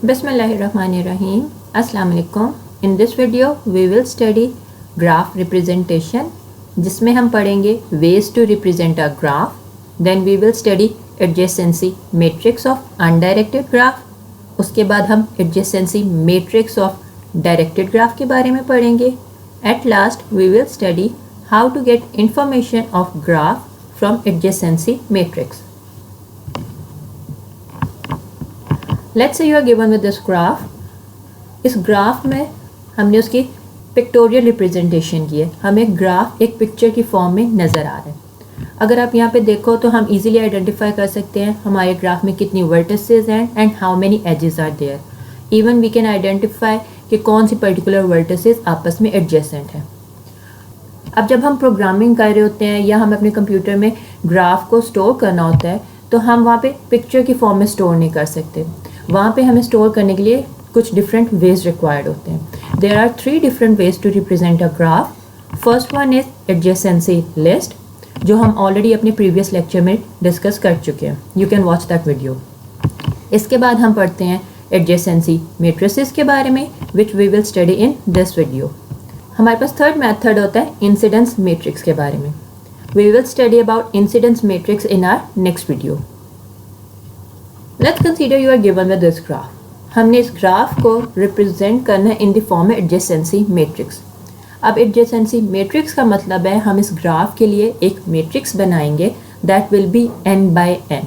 Bismillahirrahmanirrahim. Assalamu alaikum. In this video we will study graph representation जिसमें हम पढ़ेंगे ways to represent a graph. Then we will study adjacency matrix of undirected graph. उसके बाद हम adjacency matrix of directed graph के बारे में पढ़ेंगे. At last we will study how to get information of graph from adjacency matrix. Let's say you are given with this graph. इस graph में हमने उसकी पिक्टोरियल रिप्रेजेंटेशन की है. हमें ग्राफ एक पिक्चर की फॉर्म में नज़र आ रहा है. अगर आप यहाँ पे देखो तो हम इजीली आइडेंटिफाई कर सकते हैं हमारे ग्राफ में कितनी वर्टिसेस हैं and how many edges are there. Even we can identify कि कौन सी पर्टिकुलर वर्टिसेस आपस में एडजेसेंट हैं. अब जब हम प्रोग्रामिंग कर रहे होते हैं या हम अपने कंप्यूटर में ग्राफ को स्टोर करना होता है तो हम वहाँ पे पिक्चर की फॉर्म में स्टोर नहीं कर सकते. वहाँ पे हमें स्टोर करने के लिए कुछ डिफरेंट वेज रिक्वायर्ड होते हैं. There are 3 different ways to represent a graph. First one is adjacency list जो हम ऑलरेडी अपने प्रीवियस लेक्चर में डिस्कस कर चुके हैं. You can watch that video. इसके बाद हम पढ़ते हैं एडजेसेंसी मैट्रिसेस के बारे में which we will study in this video. हमारे पास थर्ड मेथड होता है इंसिडेंस मैट्रिक्स के बारे में. We will study about incidence matrix in our next video. Let's consider you are given with this graph. हमने इस ग्राफ को रिप्रेजेंट करना है इन द फॉर्म में एडजेसेंसी मैट्रिक्स. अब एडजेसेंसी मैट्रिक्स का मतलब है हम इस ग्राफ के लिए एक मैट्रिक्स बनाएंगे that will be n by n.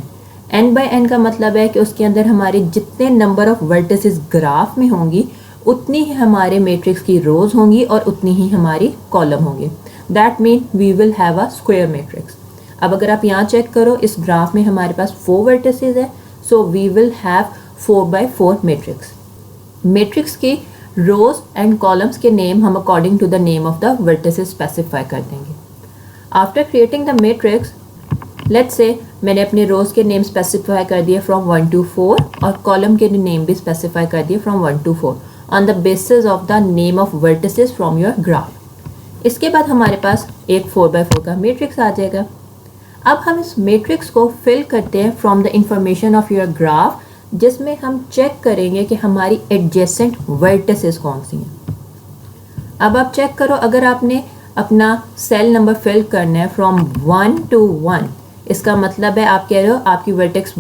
n by n का मतलब है कि उसके अंदर हमारे जितने नंबर ऑफ वर्टिसेस ग्राफ में होंगी उतनी ही हमारे मैट्रिक्स की रोज होंगी और उतनी ही हमारी कॉलम होंगी. That mean we will have a square matrix. अब अगर आप यहाँ चेक करो इस ग्राफ में हमारे पास 4 वर्टिसेस है. So we will have 4 by 4 matrix. Matrix की rows and columns के name हम according to the name of the vertices specify कर देंगे. After creating the matrix, let's say मैंने अपने rows के name specify कर दिए from 1 to 4 और column के name भी specify कर दिए from 1 to 4 on the basis of the name of vertices from your graph. इसके बाद हमारे पास एक 4 by 4 का matrix आ जाएगा. अब हम इस मैट्रिक्स को फिल करते हैं from the information of your graph जिसमें हम चेक करेंगे कि हमारी एडजेसेंट वर्टिसेस कौन सी हैं. अब आप चेक करो अगर आपने अपना सेल नंबर फिल करना है फ्रॉम 1 to 1 इसका मतलब है आप कह रहे हो आपकी वर्टेक्स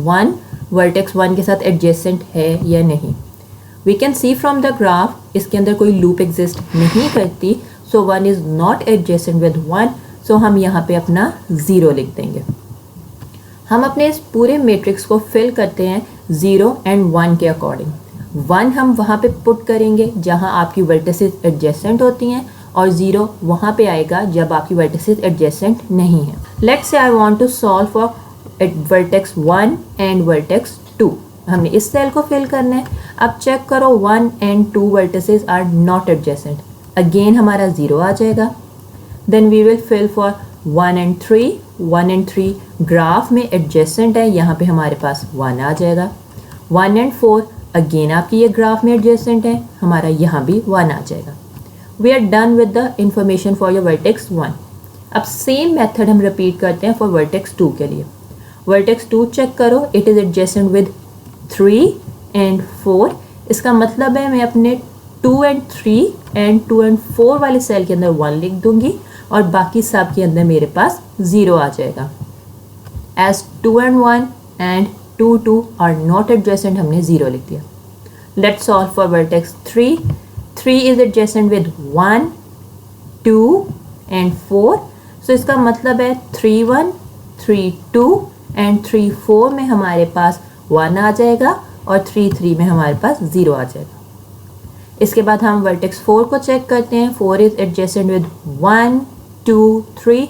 1 के साथ एडजेसेंट है या नहीं. We can see from the graph इसके अंदर कोई लूप एग्जिस्ट नहीं करती. So 1 is not adjacent with 1. So हम यहाँ पे अपना 0 लिख देंगे. हम अपने इस पूरे मैट्रिक्स को फिल करते हैं 0 and 1 के अकॉर्डिंग. 1 हम वहाँ पे पुट करेंगे जहाँ आपकी वर्टिसेस एडजेसेंट होती हैं और 0 वहाँ पे आएगा जब आपकी वर्टिसेस एडजेसेंट नहीं है. Let's say I want to solve for vertex 1 and vertex 2. हमने इस सेल को फिल करना है. अब चेक करो 1 and 2 vertices are not adjacent. Again हमारा 0 आ जाएगा. Then we will fill for 1 and 3. 1 and 3 graph में एडजेसेंट है यहाँ पे हमारे पास 1 आ जाएगा. 1 and 4 अगेन आपकी ये ग्राफ में एडजेसेंट है हमारा यहाँ भी 1 आ जाएगा. We are done with the information for your vertex 1. अब सेम मेथड हम रिपीट करते हैं फॉर वर्टेक्स 2 के लिए. वर्टेक्स 2 चेक करो it is adjacent with 3 and 4. इसका मतलब है मैं अपने 2 and 3 and 2 and 4 वाले सेल के अंदर 1 लिख दूंगी और बाकी सब के अंदर मेरे पास 0 आ जाएगा. Edge 2 and 1 and 2 are not adjacent हमने 0 लिख दिया. Let's solve for vertex 3. 3 is adjacent with 1, 2 and 4. So इसका मतलब है 3 1, 3 2 and 3 4 में हमारे पास 1 आ जाएगा और 3 3 में हमारे पास 0 आ जाएगा. इसके बाद हम वर्टेक्स 4 को चेक करते हैं. 4 is adjacent with 1, 2, 3.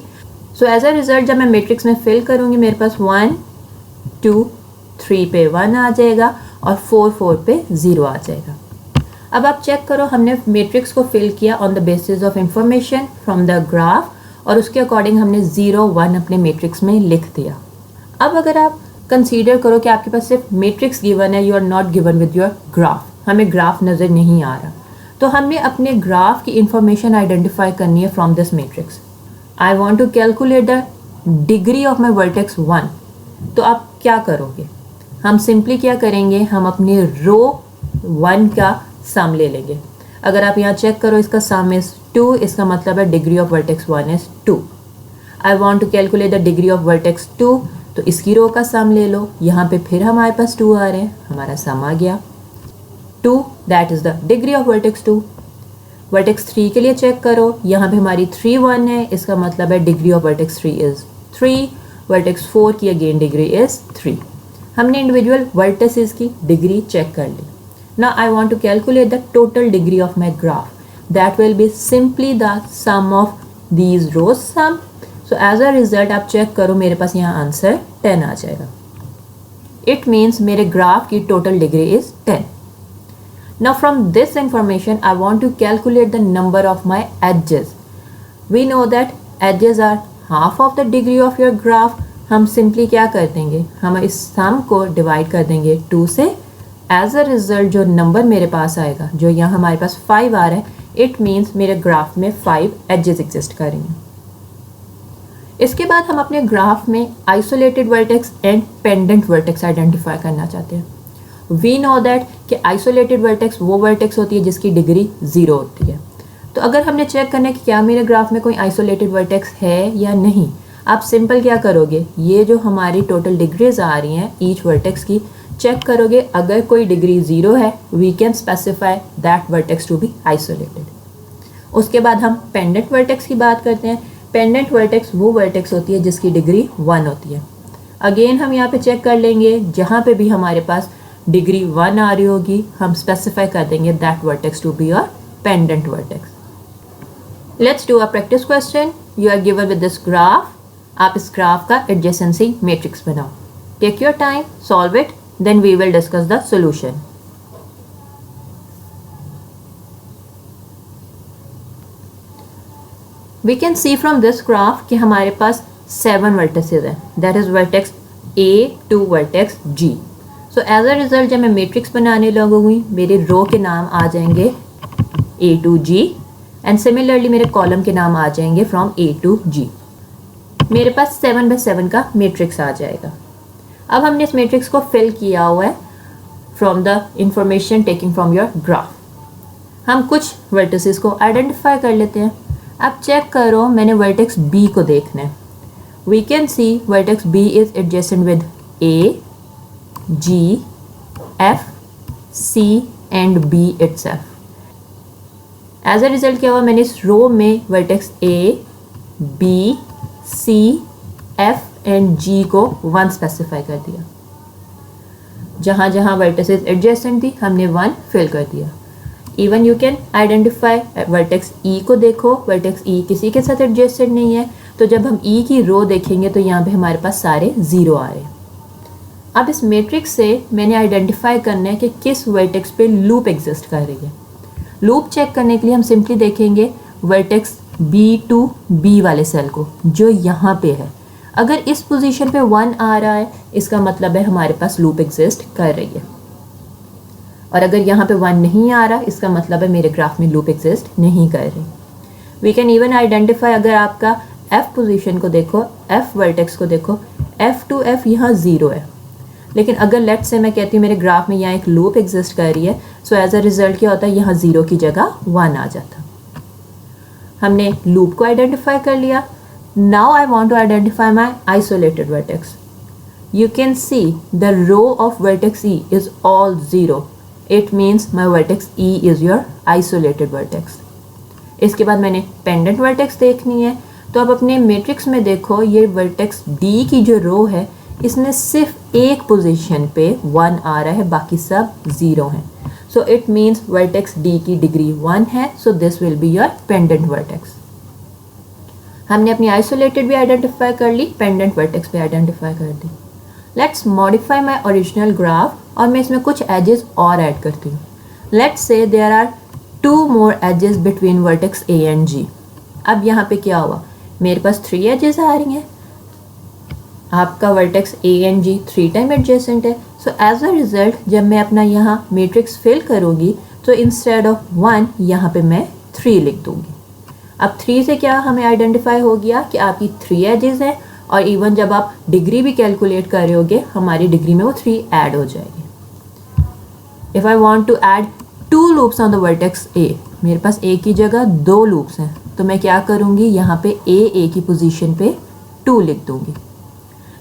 So as a result जब मैं मैट्रिक्स में फिल करूँगी मेरे पास 1, 2, 3 पे 1 आ जाएगा और 4 पे 0 आ जाएगा. अब आप चेक करो हमने मैट्रिक्स को फिल किया on the basis of information from the graph और उसके अकॉर्डिंग हमने 0 1 अपने मैट्रिक्स में लिख दिया. अब अगर आप कंसीडर करो कि आपके पास सिर्फ मैट्रिक्स गिवन है, you are not given with your graph, हमें ग्राफ नज़र नहीं आ रहा, तो हमने अपने ग्राफ की इंफॉर्मेशन आइडेंटिफाई करनी है from this matrix. I want to calculate the degree of my vertex 1. तो आप क्या करोगे? हम सिंपली क्या करेंगे, हम अपने रो 1 का सम ले लेंगे। अगर आप यहाँ चेक करो, इसका सम इज 2, इसका मतलब है degree of vertex 1 is 2। I want to calculate the degree of vertex 2, तो इसकी रो का सम ले लो। यहाँ पे फिर हमारे पास 2 आ रहे हैं, हमारा सम आ गया 2, that is the degree of vertex 2। Vertex 3 के लिए चेक करो, यहाँ पे हमारी 3 1 है, इसका मतलब है degree of vertex 3 is 3। Vertex 4 की अगेन डिग्री इज 3। हमने इंडिविजुअल वर्टिसेस की डिग्री चेक कर ली। Now I want to calculate the total degree of my graph, that will be simply the sum of these rows sum. So as a result आप check करो, मेरे पास यहाँ answer 10 आ जाएगा। इट मीन्स मेरे ग्राफ की total degree is 10। Now from this information I want to calculate the number of my edges. We know that edges are half of the degree of your graph. हम simply क्या कर देंगे, हम इस sum को divide कर देंगे 2 से। As a result जो number मेरे पास आएगा, जो यहाँ हमारे पास 5 आ रहा है, it means मेरे ग्राफ में 5 edges exist करेंगे। इसके बाद हम अपने ग्राफ में isolated vertex and pendant vertex identify करना चाहते हैं। वी नो दैट कि आइसोलेटेड वर्टेक्स वो वर्टेक्स होती है जिसकी डिग्री 0 होती है। तो अगर हमने चेक करना है कि क्या मेरे ग्राफ में कोई आइसोलेटेड वर्टेक्स है या नहीं, आप सिंपल क्या करोगे, ये जो हमारी टोटल डिग्रीज आ रही हैं ईच वर्टेक्स की, चेक करोगे। अगर कोई डिग्री 0 है, we can specify that vertex to be isolated. उसके बाद हम पेंडेंट वर्टेक्स की बात करते हैं। पेंडेंट वर्टेक्स वो वर्टेक्स होती है जिसकी डिग्री 1 होती है। अगेन हम यहाँ पे चेक कर लेंगे, जहाँ पे भी हमारे पास डिग्री 1 आ रही होगी, हम स्पेसिफाई कर देंगे that vertex to be a pendant vertex. Let's do a practice question. You are given with this graph. आप इस ग्राफ का एडजेसेंसी मैट्रिक्स बनाओ। Take your time, solve it, then we will discuss the solution. We can see from this graph कि हमारे पास 7 vertices हैं, that is vertex A to vertex G। So as a result जब मैं matrix बनाने लगूंगी, मेरे रो के नाम आ जाएंगे A to G and similarly मेरे कॉलम के नाम आ जाएंगे फ्रॉम A टू G। मेरे पास 7 बाय 7 का मैट्रिक्स आ जाएगा। अब हमने इस मैट्रिक्स को फिल किया हुआ है from the information taking from your graph. हम कुछ वर्टिसेस को आइडेंटिफाई कर लेते हैं। अब चेक करो, मैंने वर्टेक्स B को देखना है। We can see vertex B is adjacent with A, G, F, C and B itself. As a result क्या हुआ, मैंने इस रो में vertex A, B, C, F and G को 1 स्पेसिफाई कर दिया। जहाँ जहाँ वर्टेसेस एडजेसेंट थी हमने 1 फिल कर दिया। Even you can identify vertex E को देखो, वर्टेक्स E किसी के साथ एडजेसेंट नहीं है, तो जब हम E की रो देखेंगे तो यहाँ पे हमारे पास सारे 0 आ रहे हैं। अब इस मैट्रिक्स से मैंने आइडेंटिफाई करना है कि किस वर्टेक्स पे लूप एग्जिस्ट कर रही है। लूप चेक करने के लिए हम सिंपली देखेंगे वर्टेक्स B टू B वाले सेल को, जो यहाँ पे है। अगर इस पोजीशन पे 1 आ रहा है, इसका मतलब है हमारे पास लूप एग्जिस्ट कर रही है। और अगर यहाँ पे 1 नहीं आ रहा, इसका मतलब है मेरे ग्राफ में लूप एग्जिस्ट नहीं कर रही। वी कैन इवन आइडेंटिफाई, अगर आपका F पोजीशन को देखो, F वर्टेक्स को देखो, F टू F यहाँ 0 है। लेकिन अगर लेट से मैं कहती हूँ मेरे ग्राफ में यहाँ एक लूप एग्जिस्ट कर रही है, सो एज अ रिजल्ट क्या होता है, यहाँ 0 की जगह 1 आ जाता। हमने लूप को आइडेंटिफाई कर लिया। Now I want to identify my isolated vertex. You can see the row of vertex E is all 0। It means my vertex E is your isolated vertex. इसके बाद मैंने पेंडेंट वर्टेक्स देखनी है, तो अब अपने मैट्रिक्स में देखो, ये वर्टेक्स D की जो रो है, इसमें सिर्फ एक पोजीशन पे 1 आ रहा है, बाकी सब 0 हैं। So it means vertex D की डिग्री 1 है, so this will be your pendant vertex. हमने अपनी आइसोलेटेड भी आइडेंटिफाई कर ली, पेंडेंट वर्टेक्स भी आइडेंटिफाई कर दी। Let's modify my original graph, और मैं इसमें कुछ एजेस और ऐड करती हूँ। Let's say there are 2 more edges between vertex A and G। अब यहाँ पे क्या हुआ, मेरे पास 3 एजेस आ रही हैं। आपका vertex A and G 3 time adjacent है। सो एज अ रिजल्ट जब मैं अपना यहाँ मैट्रिक्स फिल करूँगी, तो इंस्टेड ऑफ 1 यहाँ पे मैं 3 लिख दूँगी। अब 3 से क्या हमें आइडेंटिफाई हो गया कि आपकी 3 एजेस हैं, और इवन जब आप डिग्री भी कैलकुलेट कर रहे होगे, हमारी डिग्री में वो 3 ऐड हो जाएगी। If I want to add 2 loops on the vertex A, मेरे पास ए की जगह 2 लूप्स हैं, तो मैं क्या करूँगी, यहाँ पे ए की पोजीशन पे 2 लिख दूँगी।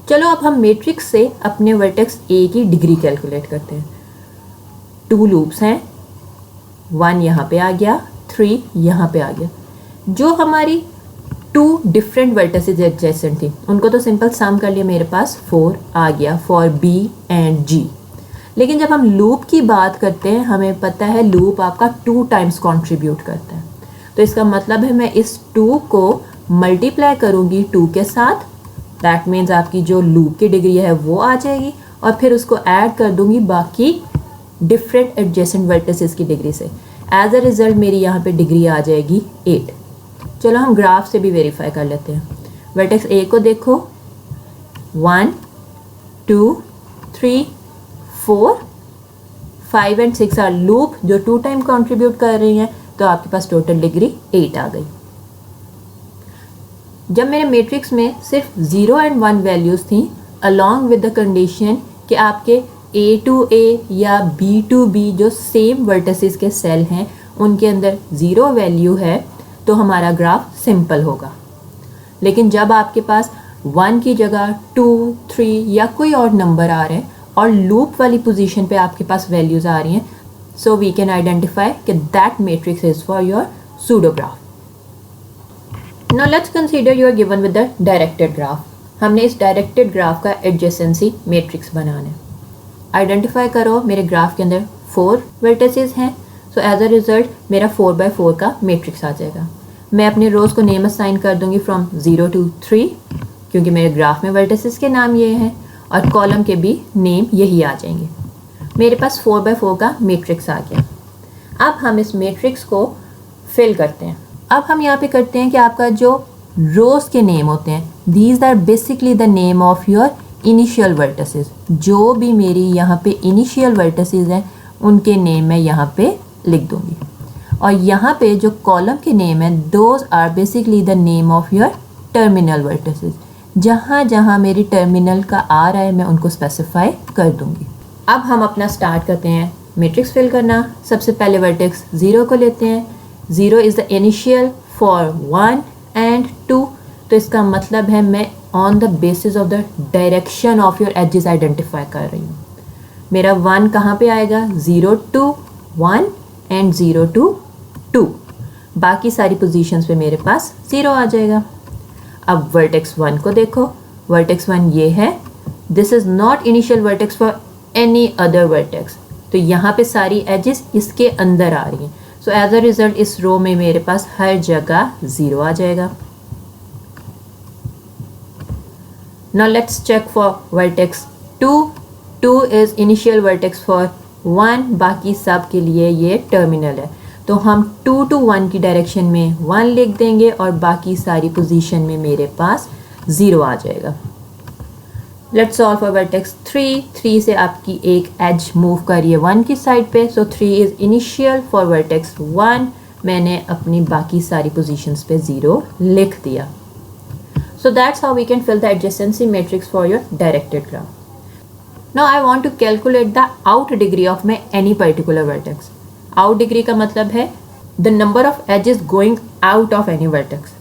चलो अब हम मैट्रिक्स से अपने वर्टेक्स ए की डिग्री कैलकुलेट करते हैं। 2 लूप्स हैं, 1 यहाँ पे आ गया, 3 यहाँ पे आ गया। जो हमारी 2 डिफरेंट वर्टिसेस एडजेसेंट थी उनको तो सिंपल सम कर लिया, मेरे पास 4 आ गया फॉर बी एंड जी। लेकिन जब हम लूप की बात करते हैं, हमें पता है लूप आपका 2 टाइम्स कंट्रीब्यूट करता है, तो इसका मतलब है मैं इस 2 को मल्टीप्लाई करूँगी 2 के साथ, दैट मीन्स आपकी जो लूप की डिग्री है वो आ जाएगी, और फिर उसको ऐड कर दूँगी बाकी डिफरेंट एडजेसेंट वर्टिसेस की डिग्री से। एज अ रिज़ल्ट मेरी यहाँ पे डिग्री आ जाएगी 8। चलो हम ग्राफ से भी वेरीफाई कर लेते हैं। वर्टेक्स ए को देखो, 1 2 3 4 5 एंड 6 आर लूप जो 2 टाइम कंट्रीब्यूट कर रही हैं, तो आपके पास टोटल डिग्री 8 आ गई। जब मेरे मैट्रिक्स में सिर्फ 0 एंड 1 वैल्यूज़ थी, अलॉन्ग विद द कंडीशन कि आपके A टू A या B टू B जो सेम वर्टिसेस के सेल हैं उनके अंदर 0 वैल्यू है, तो हमारा ग्राफ सिंपल होगा। लेकिन जब आपके पास 1 की जगह 2 3 या कोई और नंबर आ रहे हैं और लूप वाली पोजीशन पे आपके पास वैल्यूज़ आ रही हैं, सो वी कैन आइडेंटिफाई कि that matrix is for your pseudo graph. Now let's consider you are given with the directed graph. हमने इस डायरेक्टेड ग्राफ का एडजेसेंसी मैट्रिक्स बनाना है। आइडेंटिफाई करो, मेरे ग्राफ के अंदर 4 वर्टिसेस हैं, सो एज अ रिजल्ट मेरा 4x4 का मैट्रिक्स आ जाएगा। मैं अपने रोज़ को नेम असाइन कर दूंगी फ्रॉम 0 to 3, क्योंकि मेरे ग्राफ में वर्टिसेस के नाम ये हैं, और कॉलम के भी नेम यही आ जाएंगे। मेरे पास 4x4 का मैट्रिक्स आ गया। अब हम इस मैट्रिक्स को फिल करते हैं। अब हम यहाँ पे करते हैं कि आपका जो रोज़ के नेम होते हैं, these are basically the name of your initial vertices. जो भी मेरी यहाँ पे इनिशियल वर्टिसेस हैं उनके नेम मैं यहाँ पे लिख दूँगी, और यहाँ पे जो कॉलम के नेम हैं, those are basically the name of your terminal vertices. जहाँ जहाँ मेरी टर्मिनल का आ रहा है मैं उनको स्पेसिफाई कर दूँगी। अब हम अपना स्टार्ट करते हैं मैट्रिक्स फिल करना। सबसे पहले वर्टेक्स 0 को लेते हैं। 0 is the initial for 1 and 2, तो इसका मतलब है मैं on the basis of the direction of your edges identify कर रही हूँ। मेरा 1 कहाँ पे आएगा, 0 to 1 एंड 0 to 2, बाकी सारी पोजीशंस पे मेरे पास 0 आ जाएगा। अब वर्टेक्स 1 को देखो, वर्टेक्स 1 ये है, this is not initial vertex for any other vertex, तो यहाँ पे सारी एजेस इसके अंदर आ रही हैं, सो एज अ रिजल्ट इस रो में मेरे पास हर जगह 0 आ जाएगा। Now let's check for vertex 2. 2 is initial vertex for 1, बाकी सब के लिए ये टर्मिनल है, तो हम 2 to 1 की डायरेक्शन में 1 लिख देंगे और बाकी सारी पोजीशन में मेरे पास 0 आ जाएगा। Let's solve for vertex 3. 3 से आपकी एक एज मूव करिए 1 की साइड पे, so 3 is initial for vertex 1। मैंने अपनी बाकी सारी पोजीशंस पे 0 लिख दिया। So that's how we can fill the adjacency matrix for your directed graph. Now I want to calculate the out degree of my any particular vertex. Out degree का मतलब है the number of edges going out of any vertex.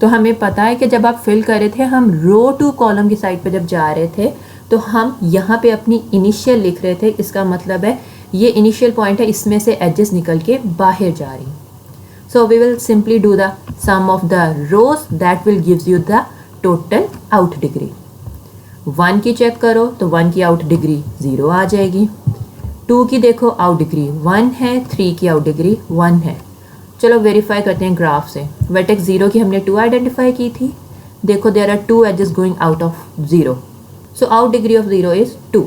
तो हमें पता है कि जब आप फिल कर रहे थे, हम रो टू कॉलम की साइड पे जब जा रहे थे, तो हम यहाँ पे अपनी इनिशियल लिख रहे थे। इसका मतलब है ये इनिशियल पॉइंट है, इसमें से एजेस निकल के बाहर जा रही हैं। So we will simply do the sum of the rows that will gives you the total out degree. 1 की चेक करो तो 1 की आउट डिग्री 0 आ जाएगी। 2 की देखो आउट डिग्री 1 है, 3 की आउट डिग्री 1 है। चलो वेरीफाई करते हैं ग्राफ से। वर्टेक्स 0 की हमने 2 आइडेंटिफाई की थी। देखो there are 2 edges going out of 0, so out degree of 0 is 2।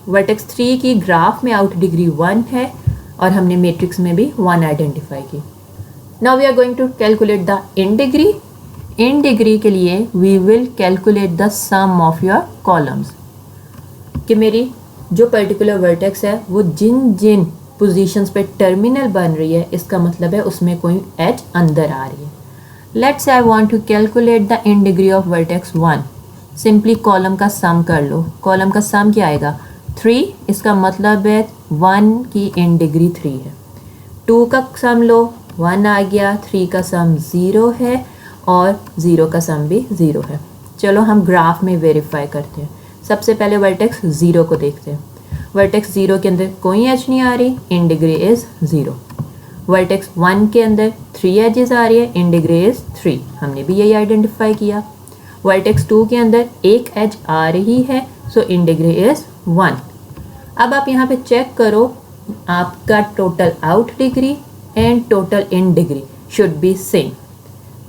Vertex 3 की ग्राफ में आउट डिग्री 1 है और हमने मैट्रिक्स में भी 1 आइडेंटिफाई की। Now we are going to calculate the in degree. In degree के लिए we will calculate the sum of your columns. कि मेरी जो पर्टिकुलर वर्टेक्स है वो जिन जिन पोजीशंस पे टर्मिनल बन रही है, इसका मतलब है उसमें कोई एज अंदर आ रही है। Let's say I want to calculate the in degree of vertex 1. Simply column का सम कर लो। कॉलम का सम क्या आएगा, 3, इसका मतलब है 1 की इन डिग्री 3 है। 2 का सम लो, 1 आ गया, 3 का सम 0 है और 0 का सम भी 0 है। चलो हम ग्राफ में वेरीफाई करते हैं। सबसे पहले वर्टेक्स 0 को देखते हैं। वर्टेक्स 0 के अंदर कोई एज नहीं आ रही, इन डिग्री इज़ 0। वर्टेक्स 1 के अंदर 3 एजेस आ रही है, इन डिग्री इज़ 3, हमने भी यही आइडेंटिफाई किया। वर्टेक्स 2 के अंदर एक एज आ रही है, सो इन डिग्री इज़ 1। अब आप यहाँ पे चेक करो, आपका total out degree and total in degree should be same.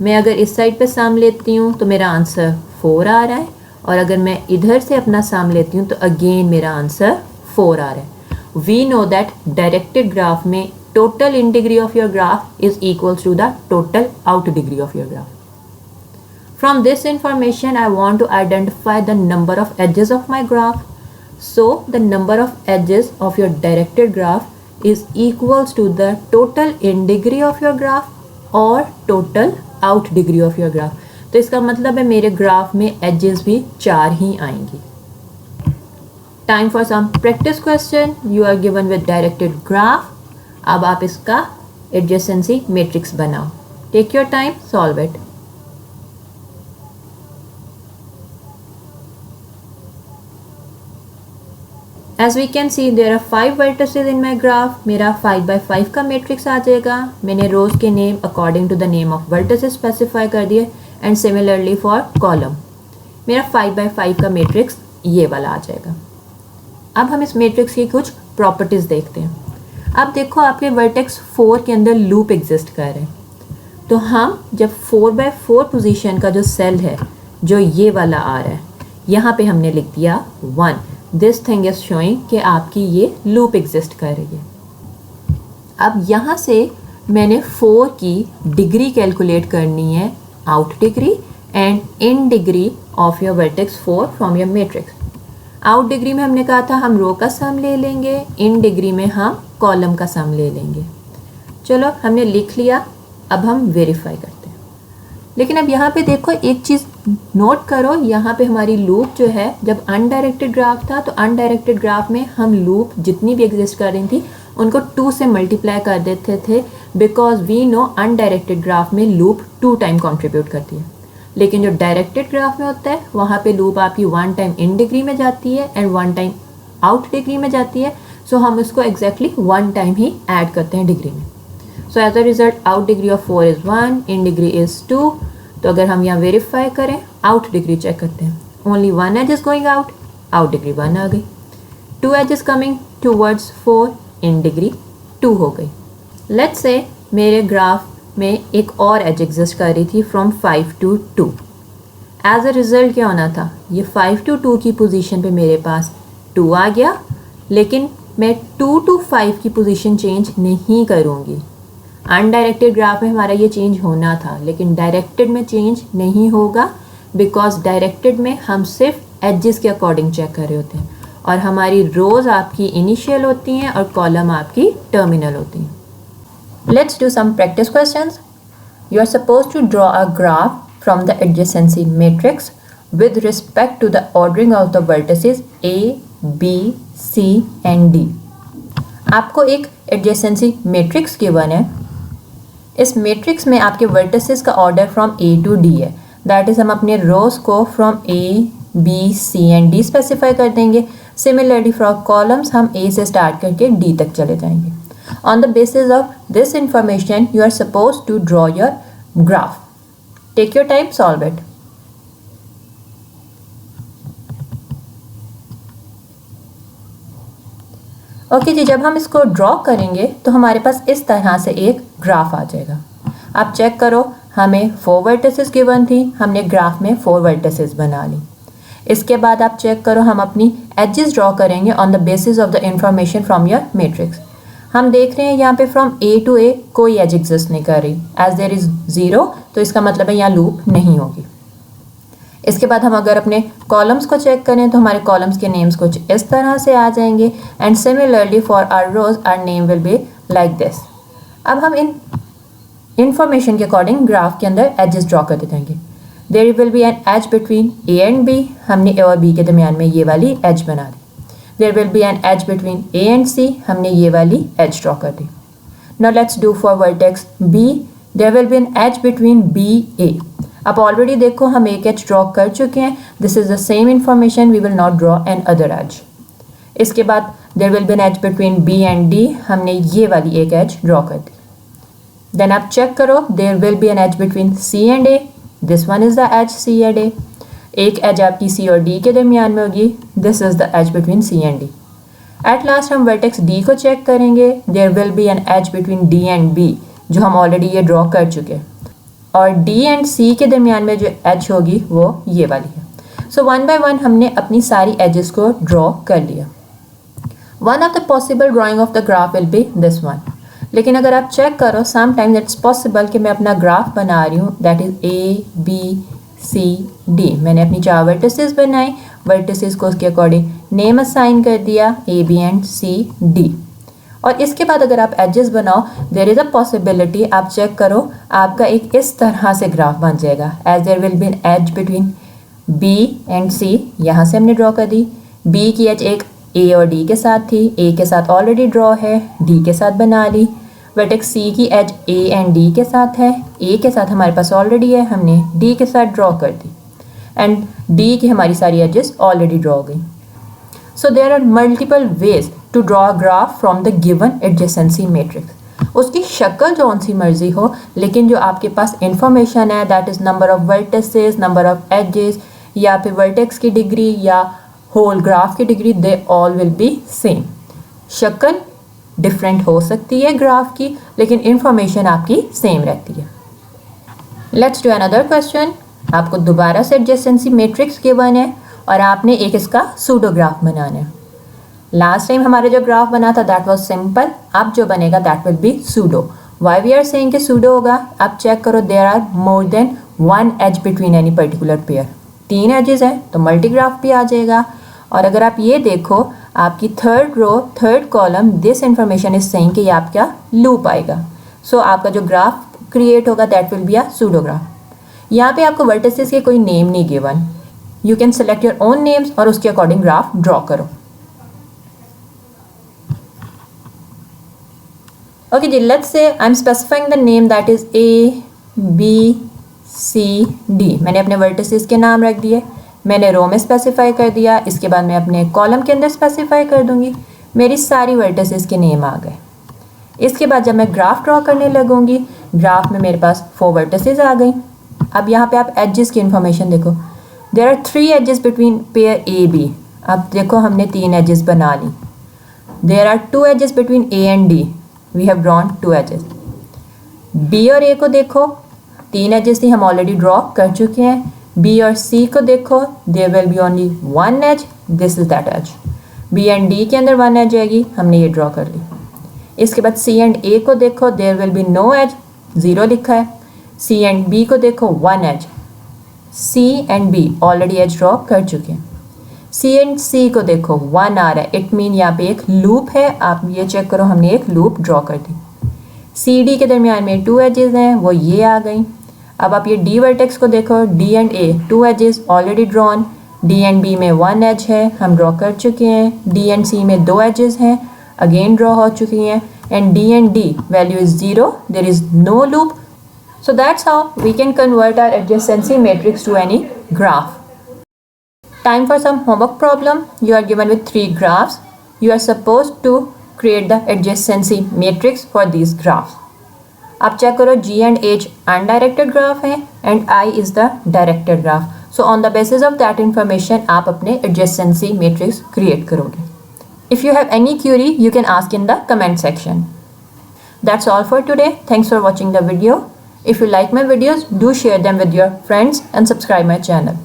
मैं अगर इस साइड पे सम लेती हूँ तो मेरा आंसर 4 आ रहा है, और अगर मैं इधर से अपना सम लेती हूँ तो अगेन मेरा आंसर 4 आ रहा है। We know that directed graph में total in degree of your graph is equals to the total out degree of your graph. From this information, I want to identify the number of edges of my graph. So, the number of edges of your directed graph is equals to the total in degree of your graph or total out degree of your graph. तो इसका मतलब है मेरे graph में edges भी 4 ही आएंगी। Time for some practice question. You are given with directed graph. अब आप इसका adjacency matrix बनाओ। Take your time, solve it. As we can see, there are 5 vertices in my graph. मेरा 5 by 5 का matrix आ जाएगा। मैंने रोज के name according to the name of vertices specify कर दिए, एंड सिमिलरली फॉर कॉलम मेरा 5 by 5 का matrix ये वाला आ जाएगा। अब हम इस मैट्रिक्स की कुछ प्रॉपर्टीज देखते हैं। अब देखो, आपके वर्टेक्स 4 के अंदर लूप एग्जिस्ट कर रहे हैं, तो हम जब 4 by 4 पोजीशन का जो सेल है जो ये वाला आ रहा है, यहाँ पे हमने लिख दिया 1। दिस थिंग इज शोइंग कि आपकी ये लूप एग्जिस्ट कर रही है। अब यहाँ से मैंने 4 की डिग्री कैलकुलेट करनी है, out degree and in degree of your vertex 4 from your matrix. Out degree में हमने कहा था हम रो का सम ले लेंगे, इन डिग्री में हम कॉलम का सम ले लेंगे। चलो हमने लिख लिया, अब हम वेरीफाई करते हैं। लेकिन अब यहाँ पे देखो, एक चीज़ नोट करो, यहाँ पे हमारी लूप जो है, जब अनडायरेक्टेड ग्राफ था तो अनडायरेक्टेड ग्राफ में हम लूप जितनी भी एग्जिस्ट कर रही थी उनको 2 से मल्टीप्लाई कर देते थे, because we know undirected graph में लूप 2 टाइम कंट्रीब्यूट करती है। लेकिन जो डायरेक्टेड ग्राफ में होता है वहाँ पे लूप आपकी 1 टाइम इन डिग्री में जाती है एंड 1 टाइम आउट डिग्री में जाती है, सो हम इसको एग्जैक्टली 1 टाइम ही ऐड करते हैं डिग्री में। So as a result out degree of 4 is 1, in degree is 2। तो अगर हम यहाँ वेरीफाई करें, आउट डिग्री चेक करते हैं, only 1 edge is going out, out degree 1 आ गई। 2 edge coming towards 4, in degree 2 हो गई। लेट्स से मेरे ग्राफ में एक और एज एग्जिस्ट कर रही थी from 5 to 2। As a result क्या होना था, ये 5 to 2 की पोजीशन पे मेरे पास 2 आ गया, लेकिन मैं 2 to 5 की पोजीशन चेंज नहीं करूँगी। अनडायरेक्टेड ग्राफ में हमारा ये चेंज होना था, लेकिन डायरेक्टेड में चेंज नहीं होगा, बिकॉज डायरेक्टेड में हम सिर्फ एजेस के अकॉर्डिंग चेक कर रहे होते हैं, और हमारी रोज आपकी इनिशियल होती हैं और कॉलम आपकी टर्मिनल होती हैं। Let's do some practice questions. You are suppose to draw a graph from the adjacency matrix with respect to the ordering of the vertices A, B, C and D। आपको एक adjacency matrix given है। इस matrix में आपके vertices का order from A to D है, that is हम अपने रोज को from A, B, C and D specify कर देंगे। सिमिलरली फॉर कॉलम्स हम A से स्टार्ट करके D तक चले जाएंगे। On the basis of this information you are suppose to draw your graph. Take your time, solve it. Okay जी, जब हम इसको ड्रॉ करेंगे तो हमारे पास इस तरह से एक ग्राफ आ जाएगा। आप चेक करो, हमें 4 वर्टिसेस गिवन थी, हमने ग्राफ में 4 वर्टिसेस बना ली। इसके बाद आप चेक करो, हम अपनी एजेस ड्रॉ करेंगे on the basis of the information from your matrix. हम देख रहे हैं यहाँ पे फ्रॉम A to A कोई एज एग्जिस्ट नहीं कर रही, एज देयर इज 0, तो इसका मतलब है यहाँ लूप नहीं होगी। इसके बाद हम अगर अपने कॉलम्स को चेक करें तो हमारे कॉलम्स के नेम्स कुछ इस तरह से आ जाएंगे, and similarly for our rows our name will be like this. अब हम इन इंफॉर्मेशन के अकॉर्डिंग ग्राफ के अंदर एजेस ड्रॉ करते जाएंगे। There will be an edge between A and B। हमने A और B के दरमियान में ये वाली एज बना दी। There will be an edge between A and C, हमने ये वाली एज ड्रॉ कर दी. Now let's do for vertex B, there will be an edge between B A. अब ऑलरेडी देखो हम एक एज ड्रॉ कर चुके हैं. This is the same information, we will not draw another edge. इसके बाद there will be an edge between B and D, हमने ये वाली एक एज ड्रॉ कर दी. देन आप चेक करो, there will be an edge between C and A, this one is the edge C and A. एक एज आपकी सी और डी के दरमियान में होगी, this is the edge between C and D. At last हम वर्टेक्स डी को check करेंगे, there will be an edge between D and B, जो हम ऑलरेडी ये ड्रॉ कर चुके हैं. और डी एंड सी के दरमियान में जो एज होगी वो ये वाली है. सो वन बाय वन हमने अपनी सारी एजेस को ड्रॉ कर लिया. One of the possible drying of the graph will be this one. लेकिन अगर आप चेक करो, सम टाइम्स इट्स पॉसिबल कि मैं अपना ग्राफ बना रही हूँ that is A B C D. मैंने अपनी 4 वर्टिसेस बनाई, वर्टिसेस को उसके अकॉर्डिंग नेम असाइन कर दिया A B and C D. और इसके बाद अगर आप एजेस बनाओ, देयर इज़ अ पॉसिबिलिटी, आप चेक करो आपका एक इस तरह से ग्राफ बन जाएगा. As there will be an edge between B and C, यहाँ से हमने ड्रॉ कर दी. बी की एज एक ए और डी के साथ थी, ए के साथ ऑलरेडी ड्रॉ है, डी के साथ बना ली. वर्टेक्स सी की एज ए एंड डी के साथ है, ए के साथ हमारे पास ऑलरेडी है, हमने डी के साथ ड्रॉ कर दी. एंड डी की हमारी सारी एजेस ऑलरेडी ड्रॉ हो गई. So there are multiple ways to draw a graph from the given adjacency matrix. उसकी शक्ल जो सी मर्जी हो, लेकिन जो आपके पास इंफॉर्मेशन है that is number of vertices, number of edges, या फिर वर्टेक्स की डिग्री या होल ग्राफ की degree, they all will be same. शक्ल डिफरेंट हो सकती है ग्राफ की, लेकिन इंफॉर्मेशन आपकी सेम रहती है. Let's do another question. आपको दोबारा से एडजेसेंसी मैट्रिक्स गिवन है और आपने एक इसका सूडोग्राफ बनाना है. लास्ट टाइम हमारा जो ग्राफ बना था दैट वाज सिंपल, अब जो बनेगा that will be pseudo. Why we are saying कि सूडो होगा, आप चेक करो, there are more than one edge between any particular pair. 3 edges हैं तो मल्टीग्राफ भी आ जाएगा. और अगर आप ये देखो, आपकी third row third column, this information is saying कि ये आपका लूप आएगा. सो आपका जो ग्राफ क्रिएट होगा that will be a pseudograph. यहाँ पे आपको वर्टिसेस के कोई नेम नहीं given, you can select your own names और उसके अकॉर्डिंग ग्राफ ड्रॉ करो. ओके जी, let's say I am specifying the name that is A B C D. मैंने अपने वर्टिसेस के नाम रख दिए, मैंने रो में स्पेसिफाई कर दिया, इसके बाद मैं अपने कॉलम के अंदर स्पेसिफाई कर दूंगी. मेरी सारी वर्टिसेस के नेम आ गए. इसके बाद जब मैं ग्राफ ड्रॉ करने लगूंगी, ग्राफ में मेरे पास 4 वर्टिसेस आ गई. अब यहाँ पे आप एजेस की इंफॉर्मेशन देखो, there are 3 edges between pair A B. अब देखो हमने 3 एजेस बना ली. There are 2 edges between A and D, we have drawn 2 edges. B और ए को देखो, 3 एजेस थी, हम ऑलरेडी ड्रॉ कर चुके हैं. बी और सी को देखो, there will be only 1 edge, this is that edge. B and D के अंदर 1 एज आएगी, हमने ये ड्रॉ कर ली. इसके बाद सी एंड ए को देखो, there will be no edge, 0 लिखा है. सी एंड बी को देखो, 1 edge. C and B already edge draw कर चुके हैं. सी एंड सी को देखो, 1 आ रहा है, इट मीन यहाँ पे एक लूप है. आप ये चेक करो, हमने एक लूप ड्रॉ कर दी. सी डी के दरमियान में 2 एजेस हैं, वो ये आ गई. अब आप ये डी वर्टेक्स को देखो, D and A 2 edges already drawn. D and B में 1 एज है, हम ड्रॉ कर चुके हैं. डी एंड सी में 2 एजेस हैं, अगेन ड्रॉ हो चुकी हैं. And D value is 0, there is no loop. So that's how we can convert our adjacency matrix to any graph. Time for some homework problem. You are given with 3 graphs. You are supposed to create the adjacency matrix for these graphs. आप check करो, G and H undirected graph है and I is the directed graph. So on the basis of that information आप अपने adjacency matrix create करोगे. If you have any query, you can ask in the comment section. That's all for today. Thanks for watching the video. If you like my videos, do share them with your friends and subscribe my channel.